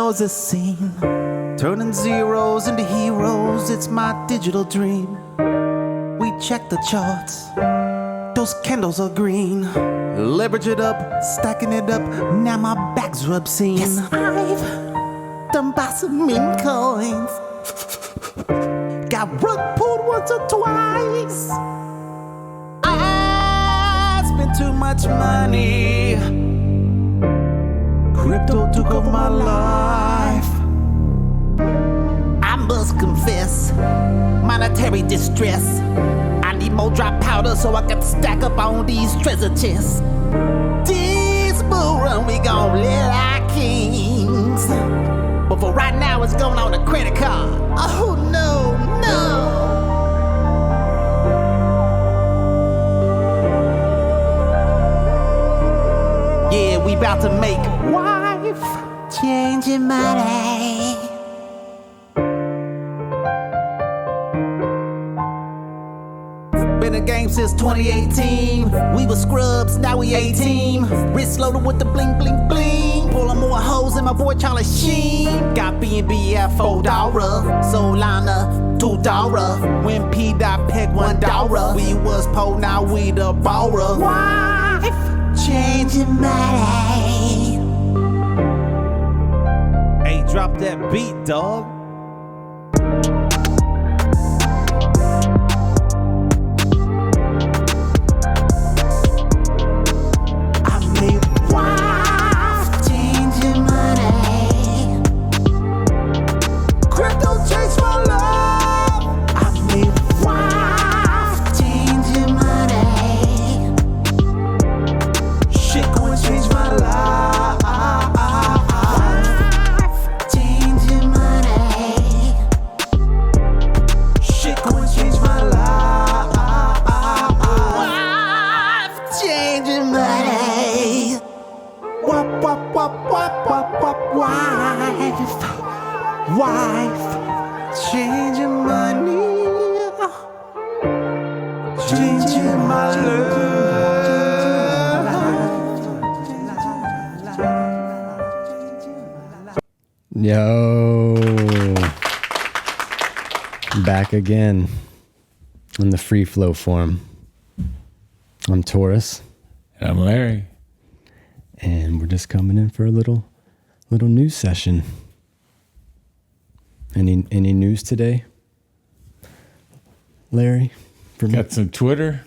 knows the scene. Turning zeros into heroes, it's my digital dream. We check the charts, those candles are green. Leverage it up, stacking it up, now my back's obscene. Yes, I've done by some meme coins. Got rug pulled once or twice. I spent too much money. Crypto took over my life. I must confess, monetary distress. I need more dry powder so I can stack up on these treasure chests. This bull run, we gon' let our kings. But for right now, it's going on a credit card. Oh no, no. Yeah, we about to make wife changing money. Been in the game since 2018. We were scrubs, now we 18. Wrist loaded with the bling, bling, bling. Pulling more hoes than my boy Charlie Sheen. Got B&B at $4. Solana, $2. When P dot peg $1. We was po, now we the borrower. Wife changing money. Hey, drop that beat, dog. Wife, changing money, changing my love. Yo, back again in the free flow form. I'm Taurus. And I'm Larry. And we're just coming in for a little news session. Any news today, Larry? Got some Twitter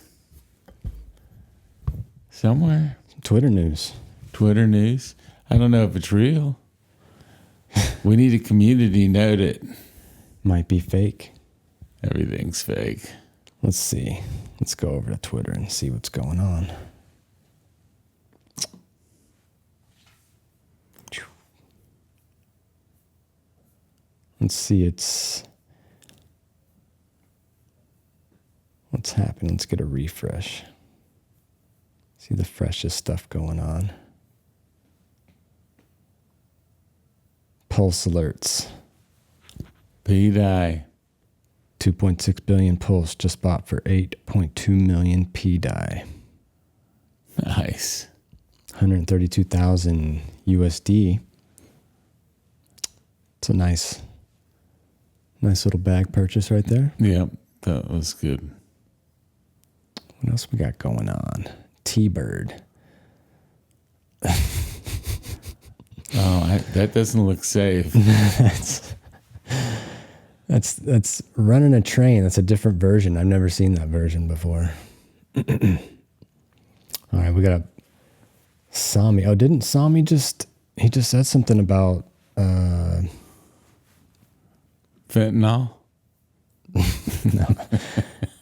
somewhere. Twitter news. Twitter news. I don't know if it's real. We need a community note it. Might be fake. Everything's fake. Let's see. Let's go over to Twitter and see what's going on. Let's see, what's happening? Let's get a refresh. See the freshest stuff going on. Pulse alerts. P-Dye. 2.6 billion Pulse just bought for 8.2 million P-Dye. Nice. 132,000 USD. It's a nice little bag purchase right there. Yep, that was good. What else we got going on? T-Bird. That doesn't look safe. That's running a train. That's a different version. I've never seen that version before. All right, we got a Sami. Oh, didn't Sami just said something about fentanyl? No.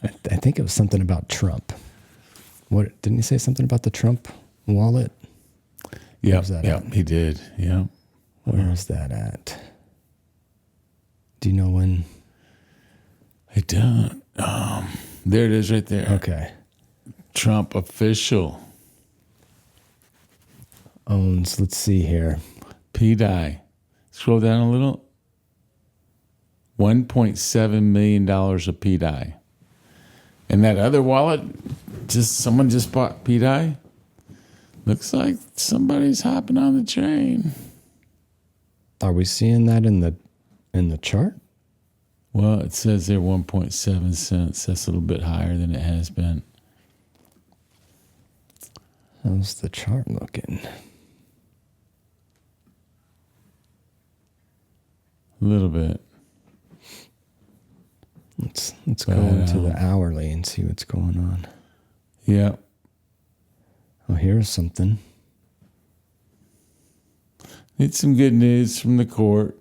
I think it was something about Trump. What didn't he say something about the Trump wallet? Yep, he did. Yep. Where is that at? Do you know when? I don't. There it is right there. Okay. Trump official owns, let's see here. P-Dye. Scroll down a little. $1.7 million of P-Dye. And that other wallet, someone just bought P-Dye. Looks like somebody's hopping on the train. Are we seeing that in the chart? Well, it says there 1.7 cents. That's a little bit higher than it has been. How's the chart looking? A little bit. Let's go into the hourly and see what's going on. Yeah. Oh, here's something. Need some good news from the court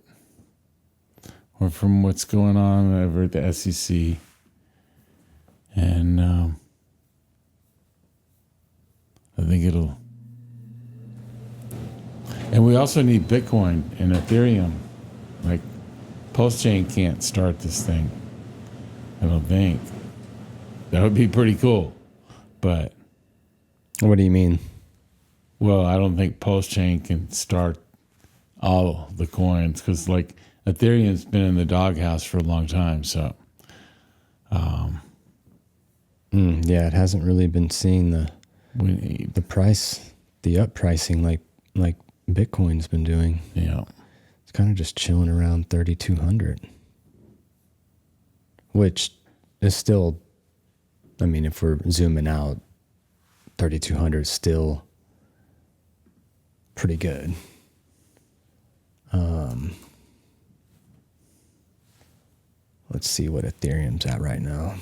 or from what's going on over at the SEC. And I think it'll... And we also need Bitcoin and Ethereum. Like, PulseChain can't start this thing, I don't think. That would be pretty cool. But... What do you mean? Well, I don't think PulseChain can start all the coins because, like, Ethereum's been in the doghouse for a long time. So, yeah, it hasn't really been seeing the price, the up pricing like Bitcoin's been doing. Yeah, it's kind of just chilling around 3,200, which is still, I mean, if we're zooming out, 3,200 is still pretty good. Let's see what Ethereum's at right now.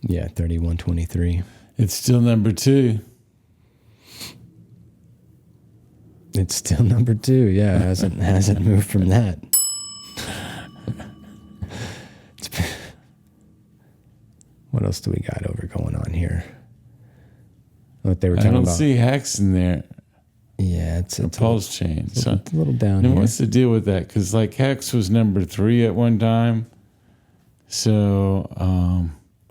Yeah, 3123. it's still number 2. It's still number 2. Yeah, hasn't moved from that. What else do we got going on here? What they were talking about? I don't see Hex in there. Yeah, it's PulseChain. It's a little down now here. what's the deal with that? Because like Hex was number 3 at one time. So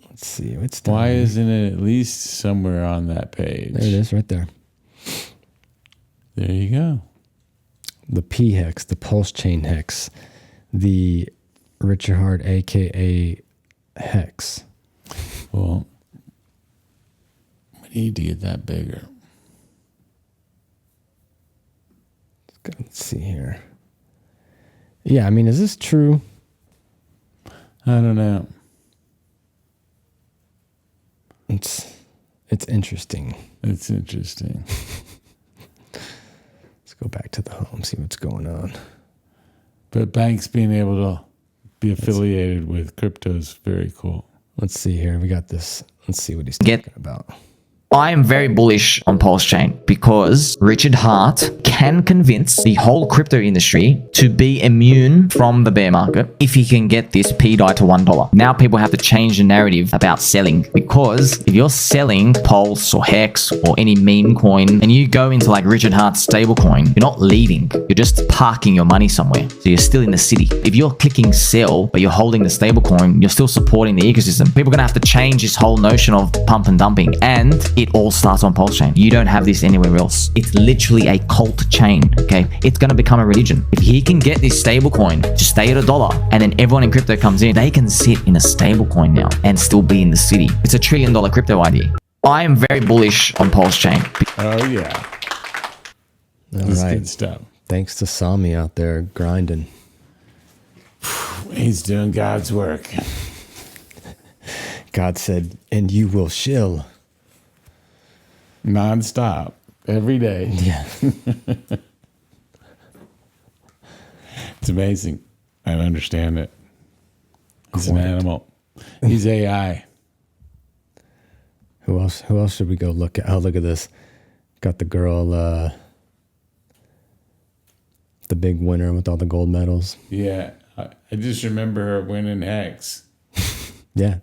let's see. What's down why here? isn't it at least somewhere on that page? There it is, right there. There you go. The P hex, the PulseChain hex, the Richard Hart, aka Hex. Well, we need to get that bigger. Let's see here. Yeah, I mean, is this true? I don't know. It's interesting. It's interesting. Let's go back to the home, see what's going on. But banks being able to be affiliated with crypto is very cool. Let's see here. We got this. Let's see what he's talking about. I am very bullish on PulseChain because Richard Hart can convince the whole crypto industry to be immune from the bear market if he can get this PDI to $1. Now people have to change the narrative about selling, because if you're selling Pulse or Hex or any meme coin and you go into like Richard Hart's stablecoin, you're not leaving, you're just parking your money somewhere. So you're still in the city. If you're clicking sell but you're holding the stablecoin, you're still supporting the ecosystem. People are going to have to change this whole notion of pump and dumping, and it all starts on PulseChain. You don't have this anywhere else. It's literally a cult chain, okay? It's going to become a religion. If he can get this stablecoin to stay at $1 and then everyone in crypto comes in, they can sit in a stablecoin now and still be in the city. It's $1 trillion crypto idea. I am very bullish on PulseChain. Oh, yeah. All That's right. good stuff. Thanks to Sami out there grinding. He's doing God's work. God said, and you will shill. Non-stop. Every day. Yeah. It's amazing. I don't understand it. He's an animal. He's AI. Who else should we go look at? Oh, look at this. Got the girl, the big winner with all the gold medals. Yeah. I just remember her winning Hex. Yeah.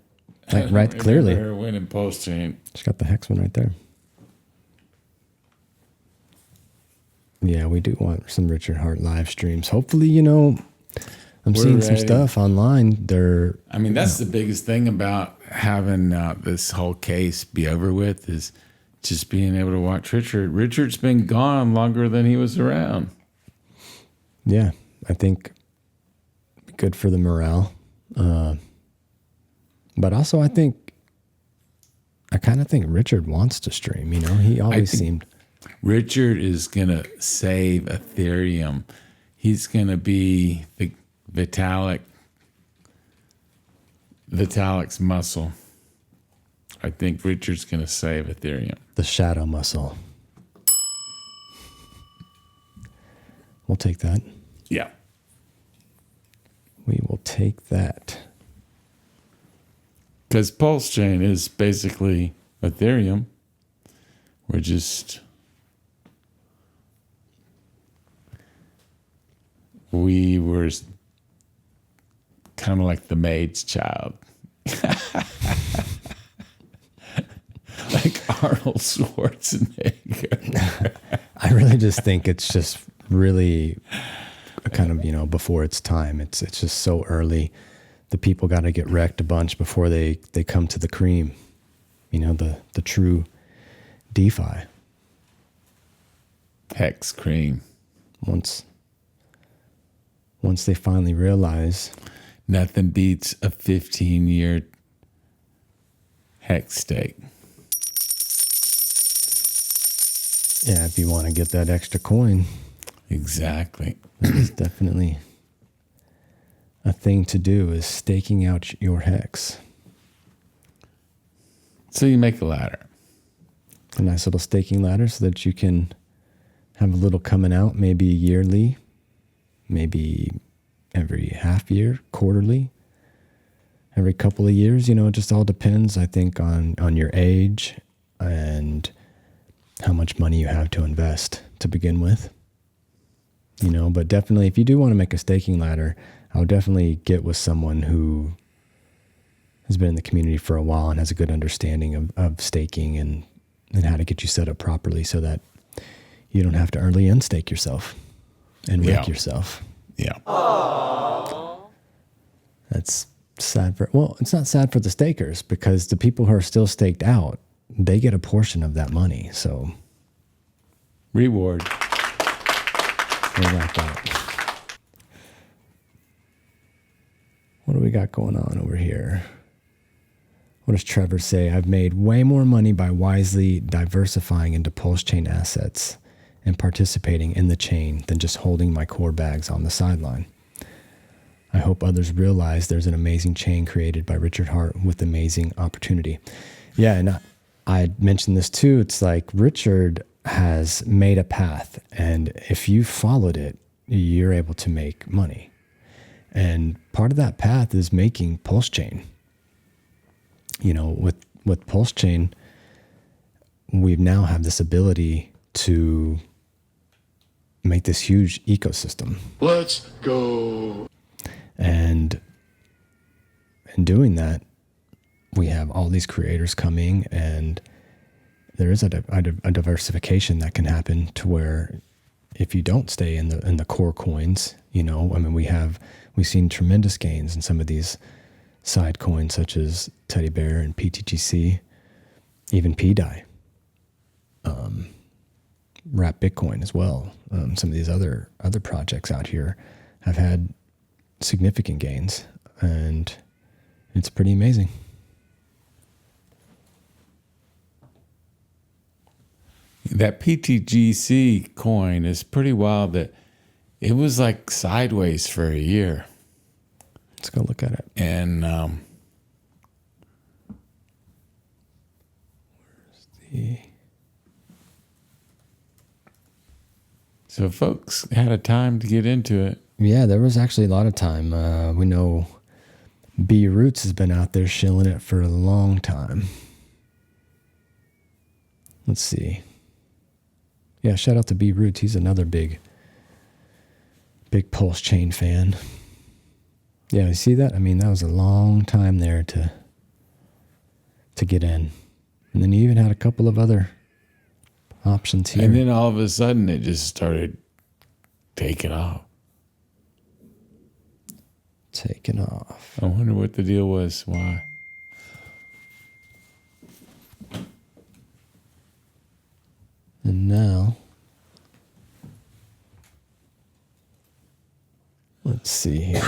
I don't Right, clearly. remember her winning PulseChain. She's got the hex one right there. Yeah, we do want some Richard Hart live streams. Hopefully, I'm We're seeing some ready. stuff online. I mean, that's the biggest thing about having this whole case be over with is just being able to watch Richard. Richard's been gone longer than he was around. Yeah, I think good for the morale. But also, I kind of think Richard wants to stream. He always seemed. Richard is going to save Ethereum. He's going to be the Vitalik's muscle. I think Richard's going to save Ethereum. The shadow muscle. We'll take that. Yeah. We will take that. Because PulseChain is basically Ethereum. We were kind of like the maid's child. Like Arnold Schwarzenegger. I really just think it's just really kind of, before its time. It's just so early. The people got to get wrecked a bunch before they come to the cream. The true DeFi. Hex cream. Once they finally realize nothing beats a 15-year hex stake. Yeah, if you want to get that extra coin. Exactly. That's definitely a thing to do, is staking out your hex. So you make a ladder. A nice little staking ladder so that you can have a little coming out, maybe yearly, maybe every half year, quarterly, every couple of years. It just all depends, I think, on your age and how much money you have to invest to begin with. But definitely, if you do want to make a staking ladder, I would definitely get with someone who has been in the community for a while and has a good understanding of staking and how to get you set up properly so that you don't have to early unstake yourself and wreck yourself. Yeah. That's sad it's not sad for the stakers, because the people who are still staked out, they get a portion of that money. So Reward. they like that. What do we got going on over here? What does Trevor say? I've made way more money by wisely diversifying into PulseChain assets and participating in the chain than just holding my core bags on the sideline. I hope others realize there's an amazing chain created by Richard Hart with amazing opportunity. Yeah, and I mentioned this too. It's like Richard has made a path, and if you followed it, you're able to make money. And part of that path is making PulseChain. With PulseChain, we now have this ability to make this huge ecosystem. Let's go. And in doing that, we have all these creators coming, and there is a diversification that can happen to where if you don't stay in the core coins, we've seen tremendous gains in some of these side coins such as Teddy Bear and PTGC, even PDAI, Wrap Bitcoin as well. Some of these other projects out here have had significant gains, and it's pretty amazing. That PTGC coin is pretty wild. That it was like sideways for a year. Let's go look at it. And Where's the... So folks had a time to get into it. Yeah, there was actually a lot of time. We know B Roots has been out there shilling it for a long time. Let's see. Yeah, shout out to B Roots. He's another big PulseChain fan. Yeah, you see that? I mean, that was a long time there to get in. And then you even had a couple of other options here. And then all of a sudden it just started taking off. Taking off. I wonder what the deal was. Why? And now, let's see here.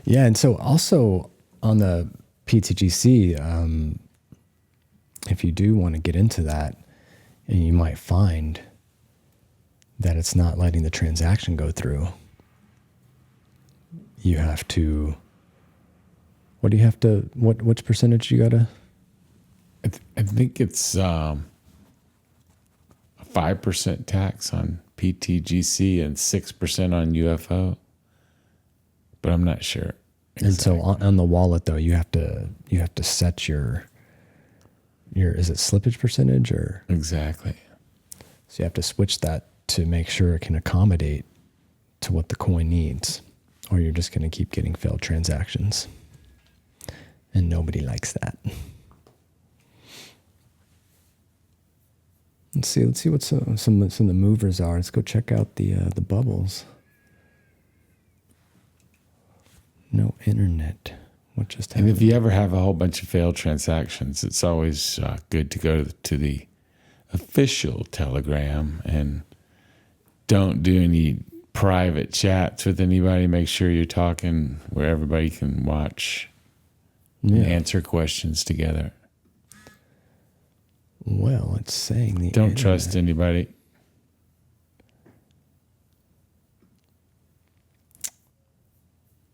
Yeah, and so also on the PTGC, if you do want to get into that, and you might find that it's not letting the transaction go through, you have to, what do you have to, which percentage you gotta? I think it's a 5% tax on PTGC and 6% on UFO, but I'm not sure. And so on the wallet though, you have to set your is it slippage percentage or? Exactly. So you have to switch that to make sure it can accommodate to what the coin needs, or you're just going to keep getting failed transactions. And nobody likes that. Let's see what some of the movers are. Let's go check out the bubbles. No internet. What just happened? And if you ever have a whole bunch of failed transactions, it's always good to go to the official Telegram and don't do any private chats with anybody. Make sure you're talking where everybody can watch and answer questions together. Well, it's saying the Don't internet. trust anybody.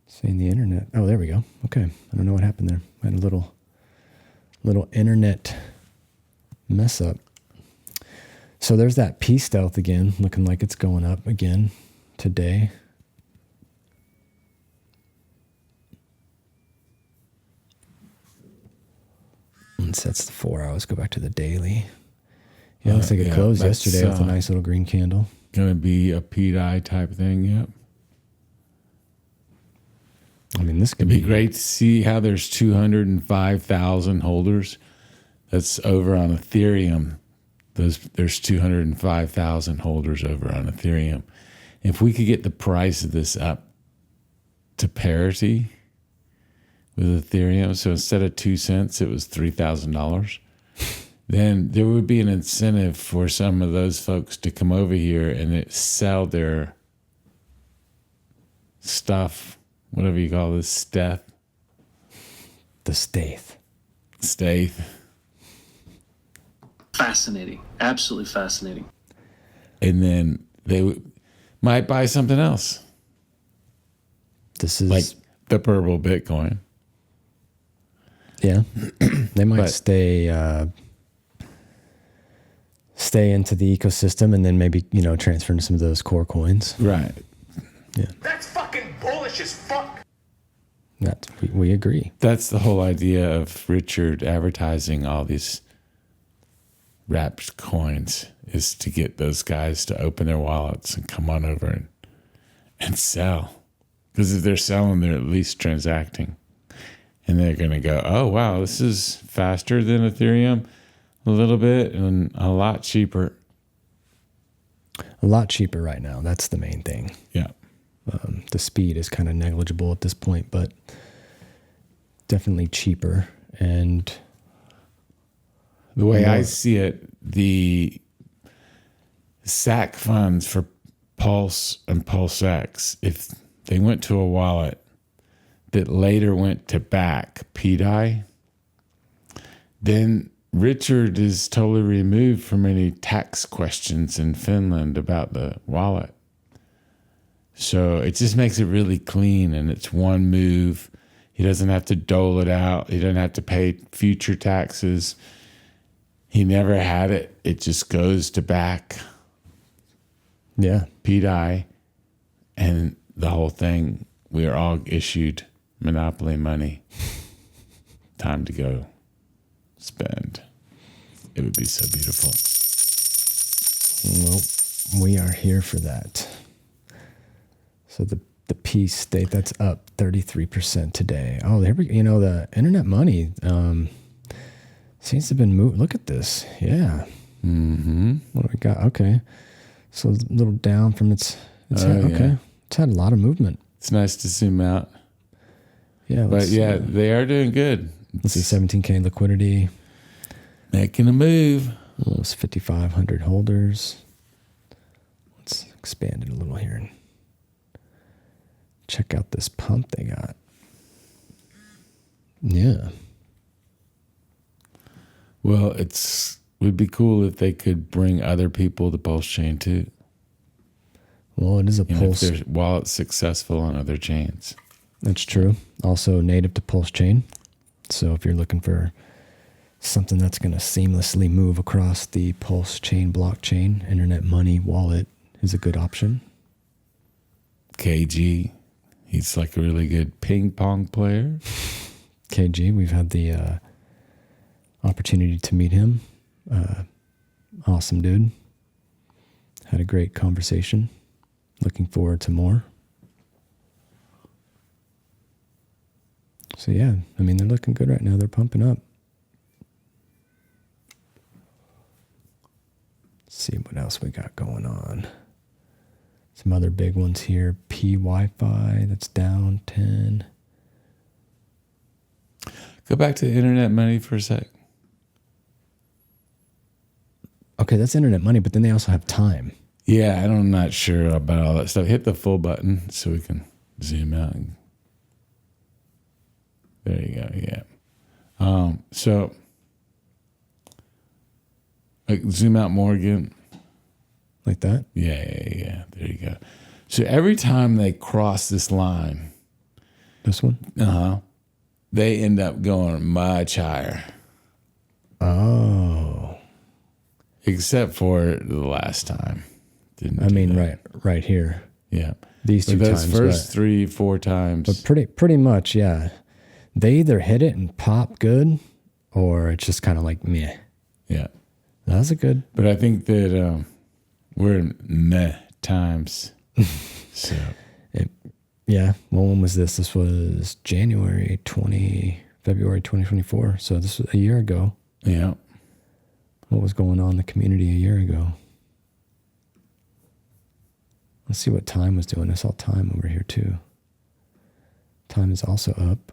Saying the internet. Oh, there we go. Okay. I don't know what happened there. I had a little internet mess up. So there's that P stealth again, looking like it's going up again today. And sets the 4 hours. Go back to the daily. Yeah, looks like it closed yesterday with a nice little green candle. Going to be a PDI type thing, yep. I mean, this could It'd be great to see how there's 205,000 holders. That's over on Ethereum. There's 205,000 holders over on Ethereum. If we could get the price of this up to parity with Ethereum, so instead of 2 cents, it was $3,000, then there would be an incentive for some of those folks to come over here and sell their stuff. Whatever you call this, Steth. the Staith. Staith. Fascinating. Absolutely fascinating. And then they might buy something else. This is Like the purple Bitcoin. yeah. They might But- stay into the ecosystem and then maybe, transfer into some of those core coins. Right. That's fucking bullish as fuck. We agree. That's the whole idea of Richard advertising all these wrapped coins, is to get those guys to open their wallets and come on over and sell. Because if they're selling, they're at least transacting. And they're going to go, oh, wow, this is faster than Ethereum a little bit and a lot cheaper. A lot cheaper right now. That's the main thing. Yeah. The speed is kind of negligible at this point, but definitely cheaper. And The way I see it, the SAC funds for Pulse and PulseX, if they went to a wallet that later went to back PDI, then Richard is totally removed from any tax questions in Finland about the wallet. So it just makes it really clean, and it's one move. He doesn't have to dole it out. He doesn't have to pay future taxes. He never had it. It just goes to back yeah, PDI, and the whole thing, we are all issued monopoly money. Time to go spend. It would be so beautiful. well, we are here for that. So the Peace State, that's up 33% today. Oh, there we go. The internet money seems to have been moved. Look at this. Yeah. Mm-hmm. What do we got? Okay. So a little down from its head. Okay. yeah. It's had a lot of movement. It's nice to zoom out. Yeah. But yeah, they are doing good. Let's see, 17K liquidity. Making a move. Almost 5,500 holders. Let's expand it a little here and check out this pump they got. Yeah. Well, would be cool if they could bring other people to PulseChain too. Well, it is a You know, Pulse. if their wallet's successful on other chains. That's true. Also native to PulseChain. So if you're looking for something that's going to seamlessly move across the PulseChain blockchain, Internet Money wallet is a good option. KG, he's like a really good ping pong player. KG, we've had the opportunity to meet him. Awesome dude. Had a great conversation. Looking forward to more. So yeah, I mean, they're looking good right now. They're pumping up. Let's see what else we got going on. Some other big ones here. P Wi-Fi, that's down 10. Go back to Internet Money for a sec. Okay, that's Internet Money, but then they also have time. Yeah, I'm not sure about all that stuff. Hit the full button so we can zoom out. There you go. Yeah. So, like, zoom out more again. Like that? Yeah. There you go. So every time they cross this line, This one? they end up going much higher. Oh. Except for the last time. I mean, right here. Yeah. These two But those times. first but, 3-4 times. but pretty much, yeah. They either hit it and pop good, or it's just kind of like meh. Yeah. That's a good. But I think that we're in meh times. So. Yeah. Well, when was this? This was February 2024. So this was a year ago. Yeah. What was going on in the community a year ago? Let's see what time was doing. I saw time over here too. Time is also up.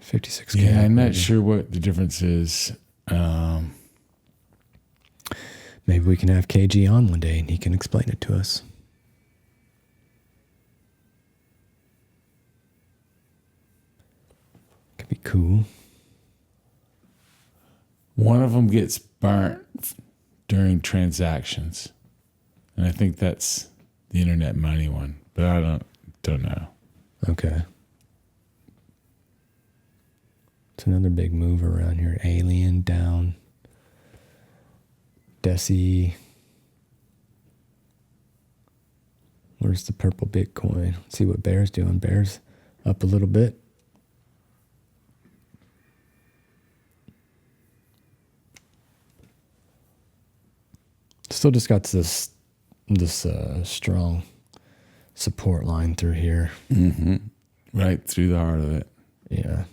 56K. Yeah, I'm not sure what the difference is. Maybe we can have KG on one day and he can explain it to us. Could be cool. One of them gets burnt during transactions. And I think that's the Internet Money one. But I don't know. Okay. It's another big move around here. Alien down. Deci. Where's the purple Bitcoin? Let's see what Bear's doing. Bear's up a little bit. Still just got this strong support line through here. Mm-hmm. Right through the heart of it. Yeah.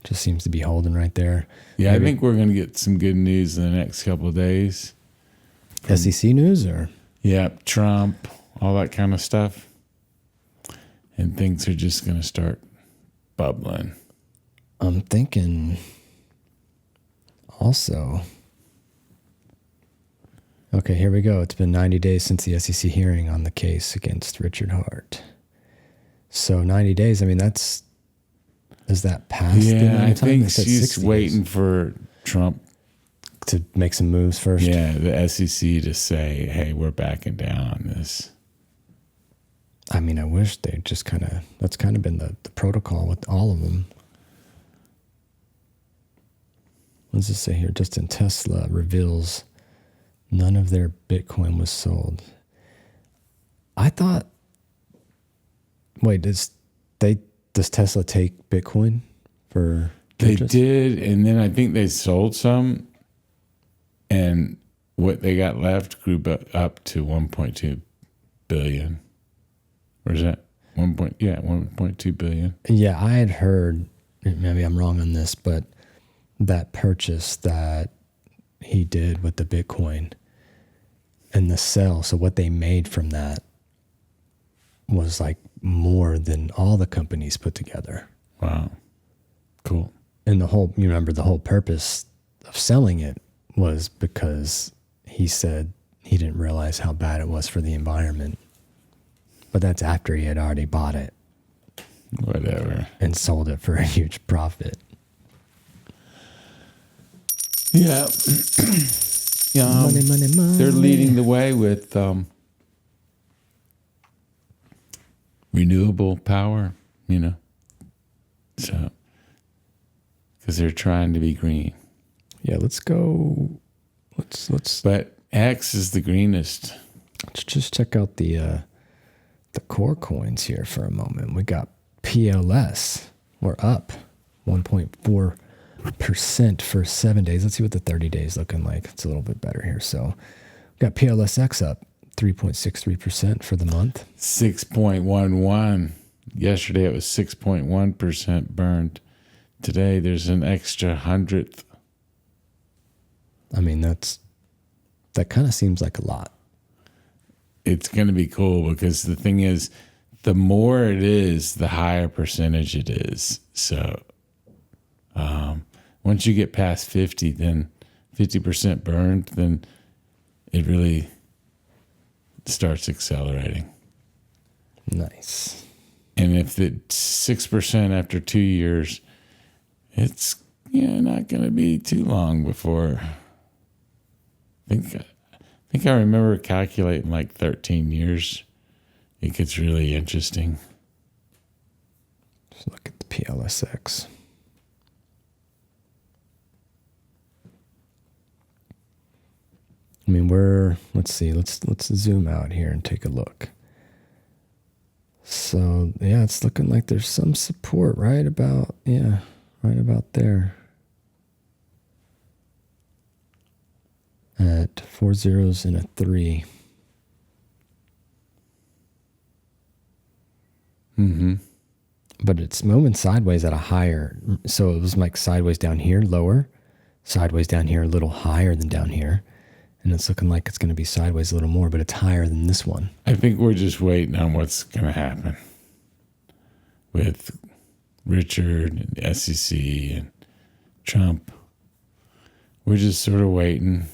Just seems to be holding right there. Yeah, Maybe I think we're going to get some good news in the next couple of days. SEC news or? Yeah, Trump, all that kind of stuff. And things are just going to start bubbling. I'm thinking also. Okay, here we go. It's been 90 days since the SEC hearing on the case against Richard Hart. So 90 days, I mean, is that past the amount I of time? think They said she's 60 waiting days for Trump. to make some moves first. Yeah, the SEC to say, hey, we're backing down on this. I mean, I wish they just that's kind of been the protocol with all of them. What does it say here? Just in Tesla reveals none of their Bitcoin was sold. I thought, wait, does Tesla take Bitcoin for purchase? They did, and then I think they sold some, and what they got left grew up to 1.2 billion. Or is that 1.2 billion? Yeah, I had heard, maybe I'm wrong on this, but that purchase that he did with the Bitcoin and the sell, so what they made from that was like more than all the companies put together. Wow. Cool. And you remember the whole purpose of selling it was because he said he didn't realize how bad it was for the environment. But that's after he had already bought it. Whatever. And sold it for a huge profit. Yeah. Yeah. Money, money, money. They're leading the way with renewable power, So, because they're trying to be green. Yeah, let's go. Let's But X is the greenest. let's just check out the core coins here for a moment. We got PLS. We're up 1.4% for 7 days. Let's see what the 30 days looking like. It's a little bit better here. So we got PLSX up 3.63% for the month. 6.11. Yesterday it was 6.1% burned. Today there's an extra 100th. I mean, that kind of seems like a lot. It's going to be cool because the thing is, the more it is, the higher percentage it is. So once you get past 50, then 50% burned, then it really starts accelerating. Nice. And if it's 6% after 2 years, it's not going to be too long before. I think I remember calculating like 13 years. It gets really interesting. Just look at the PLSX. I mean, let's see, let's zoom out here and take a look. So yeah, it's looking like there's some support right about there. At 4 zeros and a 3. Mm-hmm. But it's moving sideways at a higher. So it was like sideways down here, lower. Sideways down here, a little higher than down here. And it's looking like it's going to be sideways a little more, but it's higher than this one. I think we're just waiting on what's going to happen with Richard and SEC and Trump. We're just sort of waiting.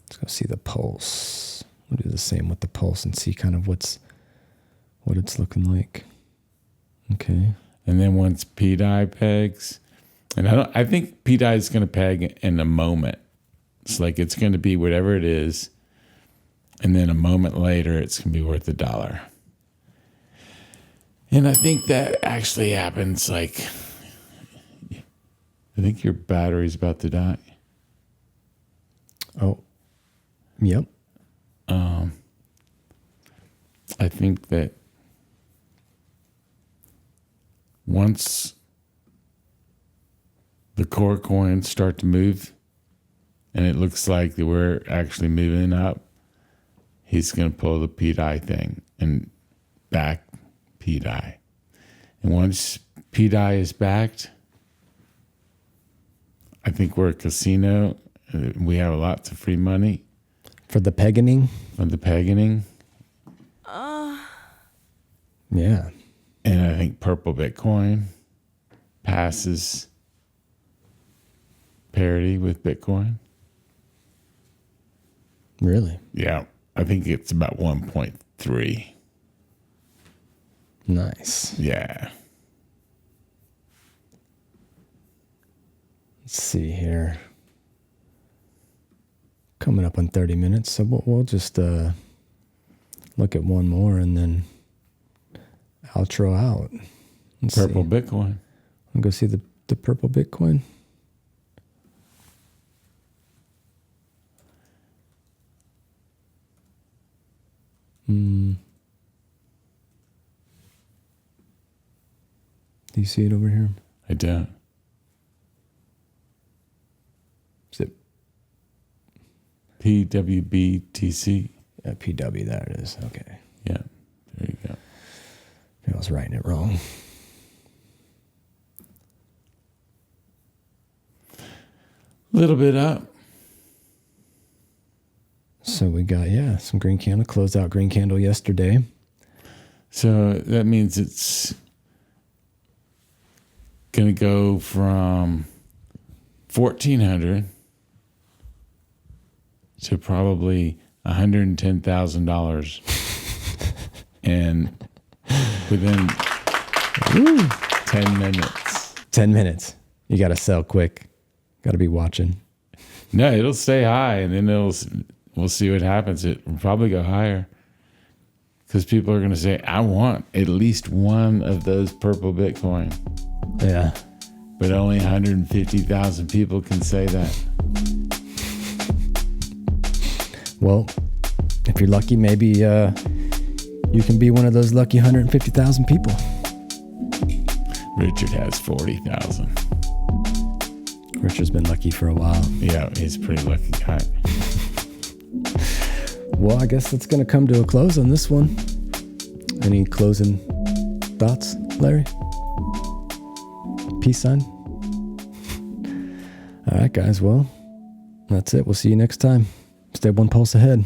Let's go see the pulse. We'll do the same with the pulse and see kind of what it's looking like. Okay. And then once PDI pegs, and I think PDI is going to peg in a moment. It's like it's going to be whatever it is, and then a moment later it's going to be worth $1. And I think that actually happens. Like, I think your battery's about to die. Oh, yep. I think that once the core coins start to move, and it looks like that we're actually moving up, he's going to pull the PDI thing and back PDI. And once PDI is backed, I think we're a casino. We have lots of free money. For the pegging? For the pegging. Yeah. And I think purple Bitcoin passes parity with Bitcoin. Really? Yeah. I think it's about 1.3. Nice. Yeah. Let's see here. Coming up on 30 minutes, so we'll just look at one more and then outro out. Let's Purple see. Bitcoin. I'll go see the purple Bitcoin. Do you see it over here? I don't. Is it PWBTC. PW? There it is. Okay. Yeah. There you go. I was writing it wrong. A little bit up. So we got, some green candle. Closed out green candle yesterday. So that means it's going to go from 1,400 to probably $110,000 and within 10 minutes. 10 minutes. You got to sell quick. Got to be watching. No, it'll stay high, and then we'll see what happens. It will probably go higher because people are going to say, I want at least one of those purple Bitcoin. Yeah. But only 150,000 people can say that. Well, if you're lucky, maybe you can be one of those lucky 150,000 people. Richard has 40,000. Richard's been lucky for a while. Yeah, he's a pretty lucky guy. Well, I guess it's going to come to a close on this one. Any closing thoughts, Larry? Peace sign? All right, guys. Well, that's it. We'll see you next time. Stay one pulse ahead.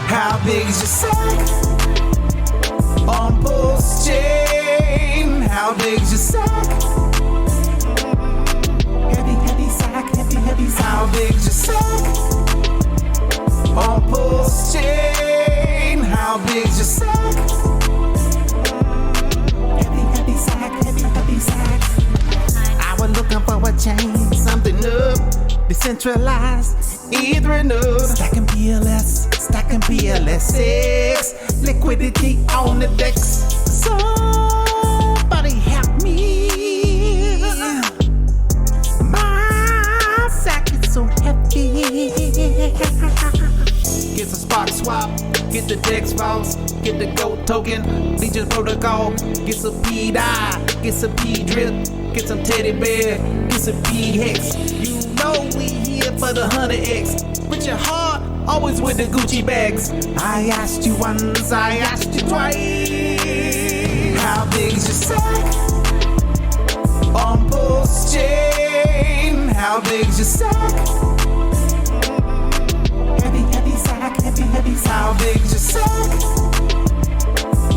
How big is your sack on PulseChain? How big is your sack? Heavy sack, heavy sack. How big is your sack on PulseChain? How big is your sack? Heavy sack, heavy sack. I was looking for a chain, something new, decentralized, either enough. Stacking PLS6, liquidity on the decks. Somebody help me. My sack is so heavy. Get some Spark Swap, get the Dex Vaults, get the GOAT token, Legion Protocol, get some P-Dye, get some P-Drip, get some Teddy Bear, get some P-Hex. You know we here for the 100X. With your heart, always with the Gucci bags. I asked you once, I asked you twice. How big is your sack on PulseChain? How big is your sack? Heavy sack, heavy sack. How big is your sack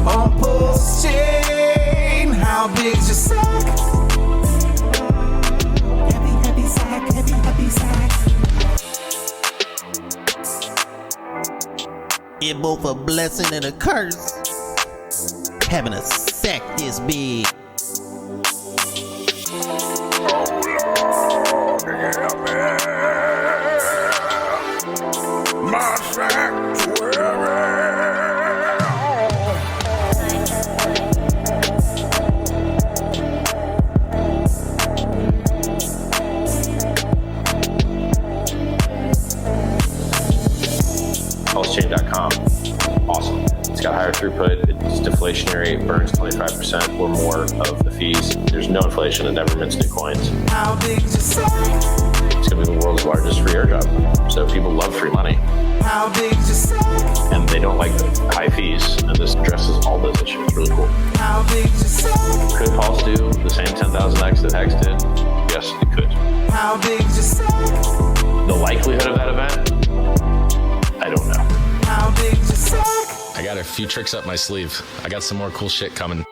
on PulseChain? How big is your sack? Heavy sack, heavy sack. It's both a blessing and a curse having a sack this big. My sanctuary. PulseChain.com. Awesome. It's got higher throughput. It's deflationary. It burns 25% or more of the fees. There's no inflation. It never mints new coins. How big is your sack? It's going to be the world's largest free airdrop. So people love free money. How big is your sack? And they don't like the high fees. And this addresses all those issues. It's really cool. How big is your sack? Could Pulse do the same 10,000x that Hex did? Yes, it could. How big is your sack? The likelihood of that event? I don't know. How big is your sack? I got a few tricks up my sleeve. I got some more cool shit coming.